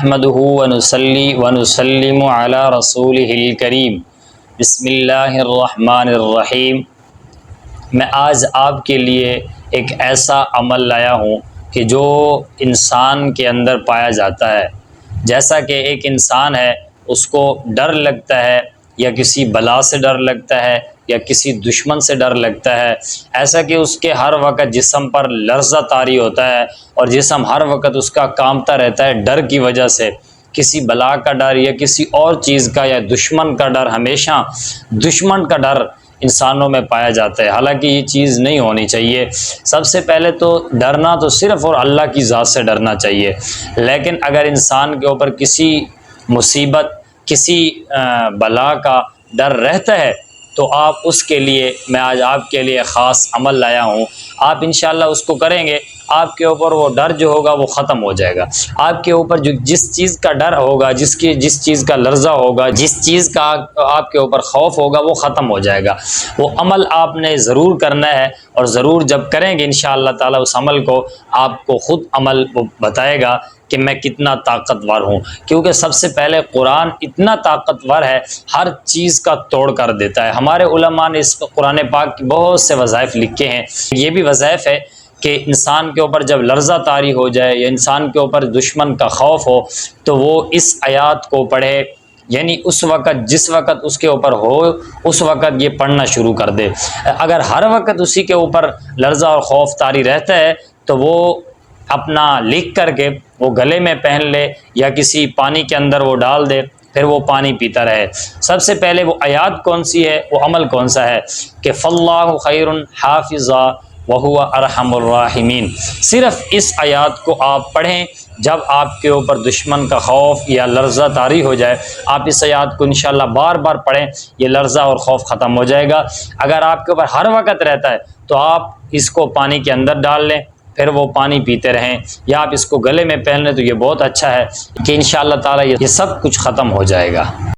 نحمده ونصلي ونسلم على رسوله الكريم بسم اللہ الرحمن الرحیم۔ میں آج آپ کے لیے ایک ایسا عمل لایا ہوں کہ جو انسان کے اندر پایا جاتا ہے۔ جیسا کہ ایک انسان ہے، اس کو ڈر لگتا ہے، یا کسی بلا سے ڈر لگتا ہے، یا کسی دشمن سے ڈر لگتا ہے، ایسا کہ اس کے ہر وقت جسم پر لرزہ طاری ہوتا ہے اور جسم ہر وقت اس کا کانپتا رہتا ہے ڈر کی وجہ سے۔ کسی بلا کا ڈر یا کسی اور چیز کا یا دشمن کا ڈر، ہمیشہ دشمن کا ڈر انسانوں میں پایا جاتا ہے، حالانکہ یہ چیز نہیں ہونی چاہیے۔ سب سے پہلے تو ڈرنا تو صرف اور اللہ کی ذات سے ڈرنا چاہیے، لیکن اگر انسان کے اوپر کسی مصیبت، کسی بلا کا ڈر رہتا ہے تو آپ اس کے لیے، میں آج آپ کے لیے خاص عمل لایا ہوں۔ آپ انشاءاللہ اس کو کریں گے، آپ کے اوپر وہ ڈر جو ہوگا وہ ختم ہو جائے گا۔ آپ کے اوپر جو جس چیز کا ڈر ہوگا، جس چیز کا لرزہ ہوگا، جس چیز کا آپ کے اوپر خوف ہوگا، وہ ختم ہو جائے گا۔ وہ عمل آپ نے ضرور کرنا ہے، اور ضرور جب کریں گے انشاءاللہ تعالی اس عمل کو، آپ کو خود عمل بتائے گا کہ میں کتنا طاقتور ہوں، کیونکہ سب سے پہلے قرآن اتنا طاقتور ہے، ہر چیز کا توڑ کر دیتا ہے۔ ہمارے علماء نے اس قرآن پاک کے بہت سے وظائف لکھے ہیں۔ یہ بھی وظائف ہے کہ انسان کے اوپر جب لرزہ طاری ہو جائے یا انسان کے اوپر دشمن کا خوف ہو تو وہ اس آیات کو پڑھے، یعنی اس وقت جس وقت اس کے اوپر ہو اس وقت یہ پڑھنا شروع کر دے۔ اگر ہر وقت اسی کے اوپر لرزہ اور خوف طاری رہتا ہے تو وہ اپنا لکھ کر کے وہ گلے میں پہن لے یا کسی پانی کے اندر وہ ڈال دے، پھر وہ پانی پیتا رہے۔ سب سے پہلے وہ آیات کون سی ہے، وہ عمل کون سا ہے کہ فاللہ خیر حافظا وہو ارحم الراحمین۔ صرف اس آیات کو آپ پڑھیں، جب آپ کے اوپر دشمن کا خوف یا لرزہ طاری ہو جائے، آپ اس آیات کو انشاءاللہ بار بار پڑھیں، یہ لرزہ اور خوف ختم ہو جائے گا۔ اگر آپ کے اوپر ہر وقت رہتا ہے تو آپ اس کو پانی کے اندر ڈال لیں، پھر وہ پانی پیتے رہیں، یا آپ اس کو گلے میں پہن لیں تو یہ بہت اچھا ہے کہ انشاءاللہ تعالی یہ سب کچھ ختم ہو جائے گا۔